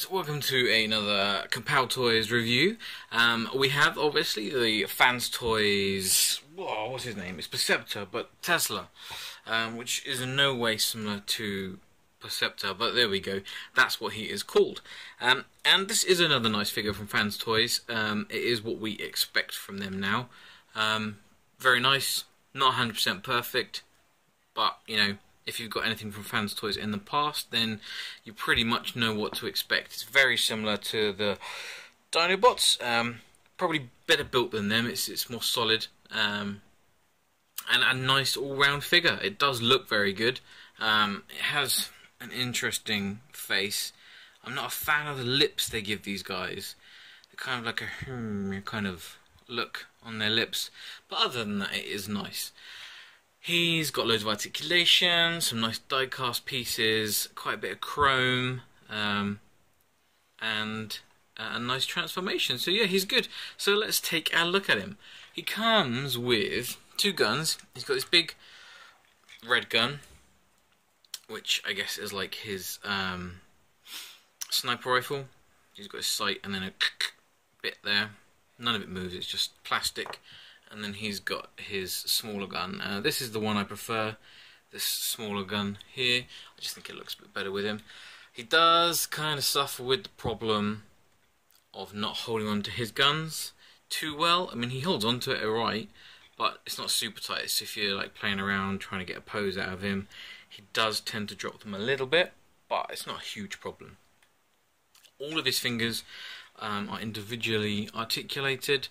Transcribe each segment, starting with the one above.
guys, welcome to another Fanstoys review. We have obviously the Fanstoys, what's his name? It's Perceptor, but Tesla, which is in no way similar to Perceptor, but there we go, that's what he is called. And this is another nice figure from Fanstoys. It is what we expect from them now. Very nice, not 100% perfect, but you know, if you've got anything from Fanstoys in the past, then you pretty much know what to expect. It's very similar to the Dinobots, probably better built than them. It's more solid, and a nice all-round figure. It does look very good. It has an interesting face. I'm not a fan of the lips they give these guys. They're kind of like a kind of look on their lips, but other than that, it is nice. He's got loads of articulation, some nice die-cast pieces, quite a bit of chrome, and a nice transformation. So yeah, he's good. So let's take a look at him. He comes with two guns. He's got this big red gun, which I guess is like his sniper rifle. He's got his sight and then a bit there. None of it moves, it's just plastic. And then he's got his smaller gun. This is the one I prefer, this smaller gun here. I just think it looks a bit better with him. He does kind of suffer with the problem of not holding on to his guns too well. I mean, he holds on to it alright, but it's not super tight. So if you're like playing around trying to get a pose out of him, he does tend to drop them a little bit, but it's not a huge problem. All of his fingers are individually articulated,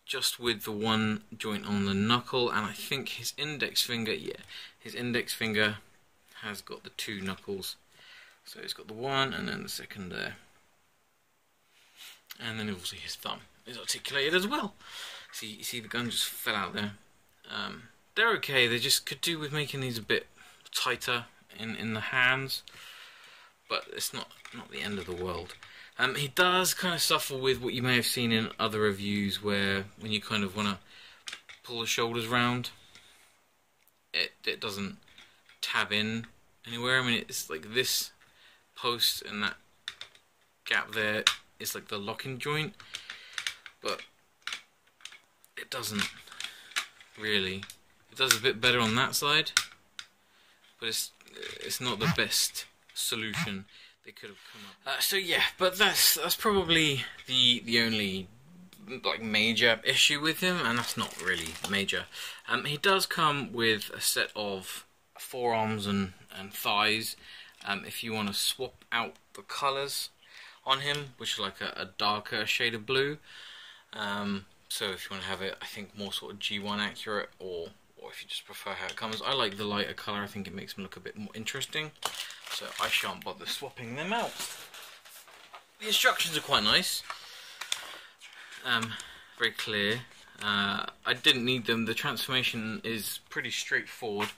just with the one joint on the knuckle, and I think his index finger, yeah, his index finger has got the two knuckles. So he's got the one and then the second there. And then obviously his thumb is articulated as well. See, you see the gun just fell out there. They're okay, they just could do with making these a bit tighter in the hands, but it's not the end of the world. He does kind of suffer with what you may have seen in other reviews, where when you kind of want to pull the shoulders round, it doesn't tab in anywhere. I mean, it's like this post and that gap there is like the locking joint, but it doesn't really. It does a bit better on that side, but it's not the best solution they could have come up. So yeah, but that's probably the only like major issue with him, and that's not really major. He does come with a set of forearms and thighs. If you want to swap out the colours on him, which is like a darker shade of blue. So if you want to have it, I think more sort of G1 accurate, or if you just prefer how it comes. I like the lighter colour. I think it makes him look a bit more interesting. So I shan't bother swapping them out. The instructions are quite nice. Very clear. I didn't need them. The transformation is pretty straightforward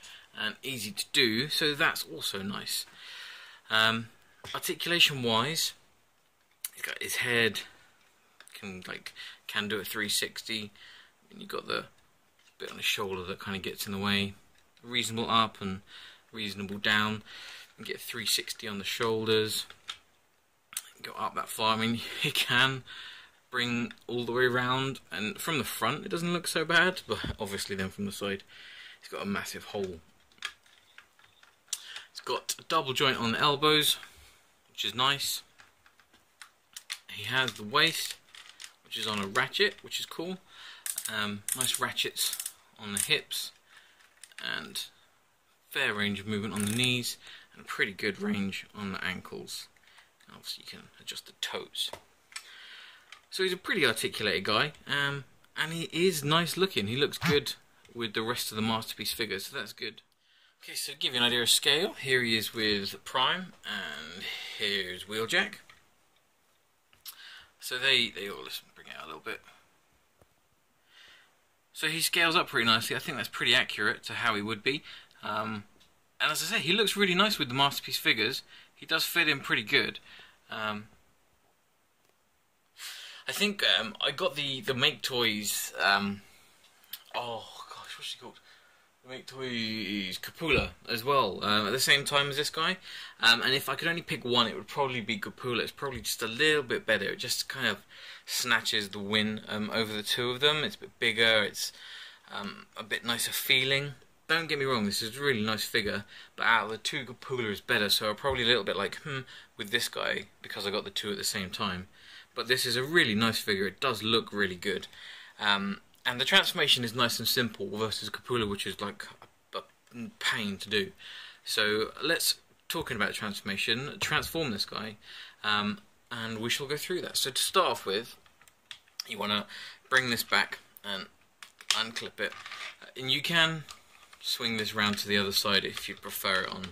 and easy to do, so that's also nice. Articulation wise, he's got his head can do a 360, and you've got the bit on his shoulder that kind of gets in the way. Reasonable up and reasonable down. And get 360 on the shoulders, go up that far. I mean, he can bring all the way around, and from the front it doesn't look so bad, but obviously then from the side he's got a massive hole. He's got a double joint on the elbows, which is nice. He has the waist, which is on a ratchet, which is cool. Nice ratchets on the hips, and fair range of movement on the knees, and a pretty good range on the ankles. And obviously you can adjust the toes. So he's a pretty articulated guy, and he is nice looking. He looks good with the rest of the Masterpiece figures, so that's good. Okay, so to give you an idea of scale, here he is with Prime, and here's Wheeljack. So they all, let's bring it out a little bit. So he scales up pretty nicely. I think that's pretty accurate to how he would be. And as I say, he looks really nice with the Masterpiece figures. He does fit in pretty good. I think I got the Make Toys. Oh gosh, what's she called? Make toys Copula as well at the same time as this guy, and if I could only pick one, it would probably be Copula. It's probably just a little bit better. It just kind of snatches the win over the two of them. It's a bit bigger. It's a bit nicer feeling. Don't get me wrong, this is a really nice figure, but out of the two, Copula is better. So I'm probably a little bit like with this guy because I got the two at the same time. But this is a really nice figure. It does look really good. And the transformation is nice and simple versus Copula, which is like a pain to do. So let's, talking about transformation, transform this guy, and we shall go through that. So to start off with, you want to bring this back and unclip it. And you can swing this round to the other side if you prefer it on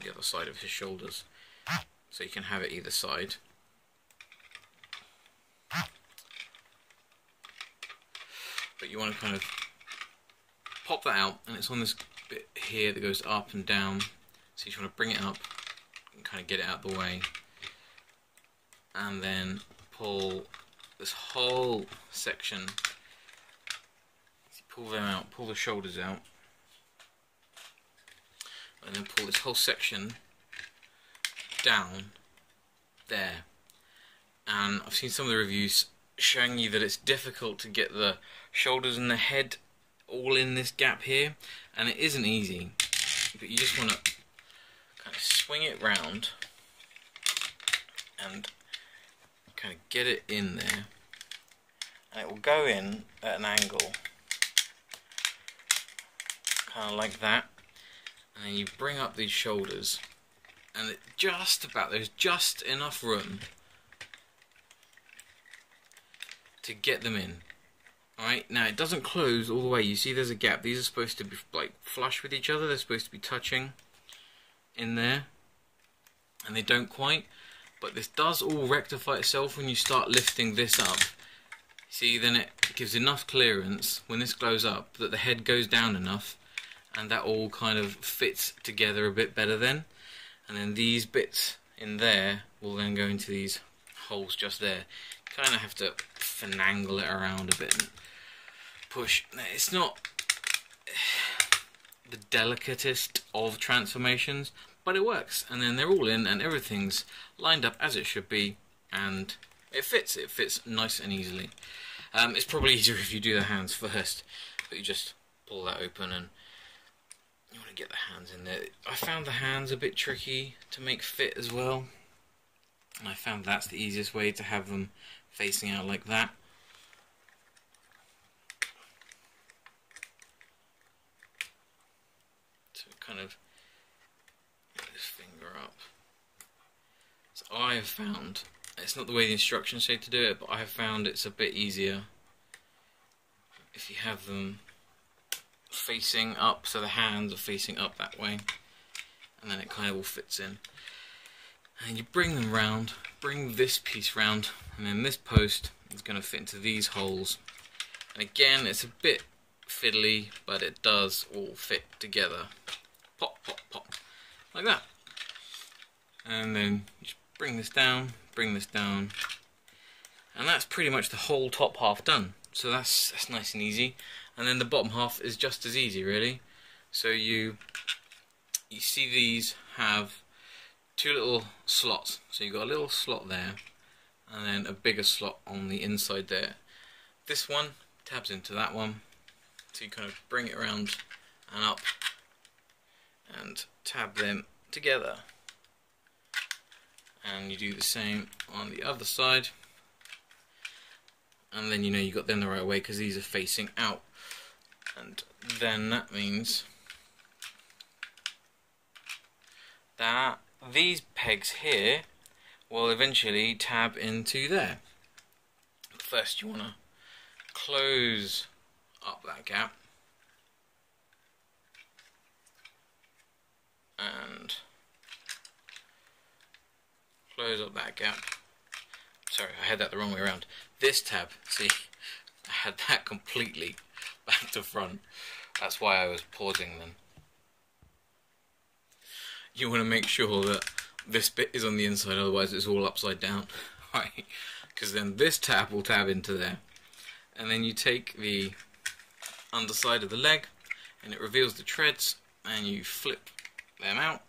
the other side of his shoulders. So you can have it either side. But you want to kind of pop that out, and it's on this bit here that goes up and down. So you just want to bring it up and kind of get it out of the way, and then pull this whole section. Pull them out, pull the shoulders out, and then pull this whole section down there. And I've seen some of the reviews showing you that it's difficult to get the shoulders and the head all in this gap here, and it isn't easy, but you just want to kind of swing it round and kind of get it in there, and it will go in at an angle kind of like that, and then you bring up these shoulders, and it there's just enough room to get them in. Alright, now it doesn't close all the way. You see there's a gap. These are supposed to be like flush with each other. They're supposed to be touching in there, and they don't quite. But this does all rectify itself when you start lifting this up. See, then it gives enough clearance when this goes up that the head goes down enough, and that all kind of fits together a bit better then. And then these bits in there will then go into these holes just there. Kind of have to finagle it around a bit and push. It's not the delicatest of transformations, but it works. And then they're all in, and everything's lined up as it should be, and it fits. It fits nice and easily. It's probably easier if you do the hands first, but you just pull that open and you want to get the hands in there. I found the hands a bit tricky to make fit as well, and I found that's the easiest way to have them facing out like that. So kind of get this finger up. So I have found, it's not the way the instructions say to do it, but I have found it's a bit easier if you have them facing up, so the hands are facing up that way, and then it kind of all fits in. And you bring them round, bring this piece round, and then this post is going to fit into these holes. And again, it's a bit fiddly, but it does all fit together. Pop, pop, pop, like that. And then just bring this down, and that's pretty much the whole top half done. So that's nice and easy. And then the bottom half is just as easy, really. So you see these have two little slots. So you've got a little slot there, and then a bigger slot on the inside there. This one tabs into that one, so you kind of bring it around and up and tab them together. And you do the same on the other side, and then you know you got them the right way because these are facing out. And then that means that these pegs here will eventually tab into there. First you want to close up that gap and close up that gap. Sorry, I had that the wrong way around. This tab, see, I had that completely back to front. That's why I was pausing then. You want to make sure that this bit is on the inside, otherwise it's all upside down. Right? Because then this tab will tab into there. And then you take the underside of the leg and it reveals the treads, and you flip them out,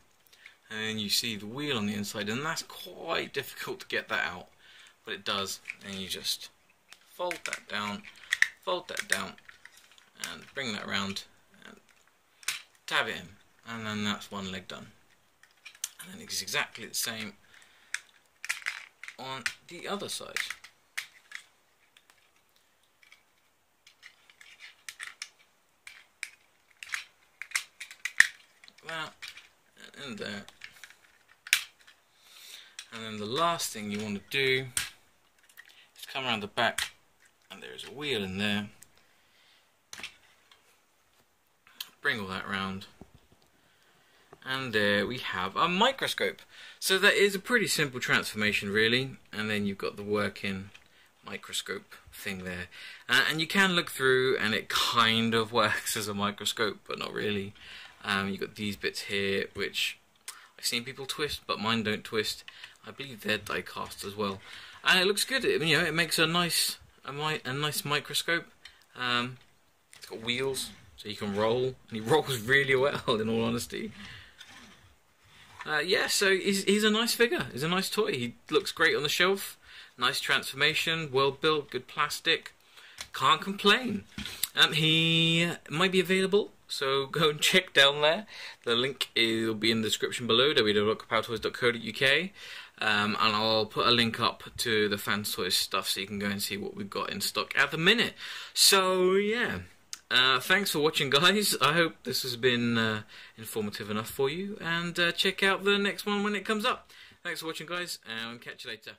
and then you see the wheel on the inside, and that's quite difficult to get that out, but it does. And you just fold that down, and bring that around, and tab it in, and then that's one leg done. And then it's exactly the same on the other side. That and there. And then the last thing you want to do is come around the back, and there's a wheel in there. Bring all that around, and there we have a microscope. So that is a pretty simple transformation, really. And then you've got the working microscope thing there, and you can look through, and it kind of works as a microscope, but not really. You've got these bits here, which I've seen people twist, but mine don't twist. I believe they're die cast as well, and it looks good. You know, it makes a nice microscope. It's got wheels, so you can roll, and he rolls really well, in all honesty. Yeah, so he's a nice figure. He's a nice toy. He looks great on the shelf. Nice transformation, well built, good plastic. Can't complain. He might be available, so go and check down there. The link will be in the description below, www.kapowtoys.co.uk. And I'll put a link up to the Fanstoys stuff, so you can go and see what we've got in stock at the minute. So yeah, thanks for watching, guys. I hope this has been informative enough for you, and check out the next one when it comes up. Thanks for watching, guys, and I'll catch you later.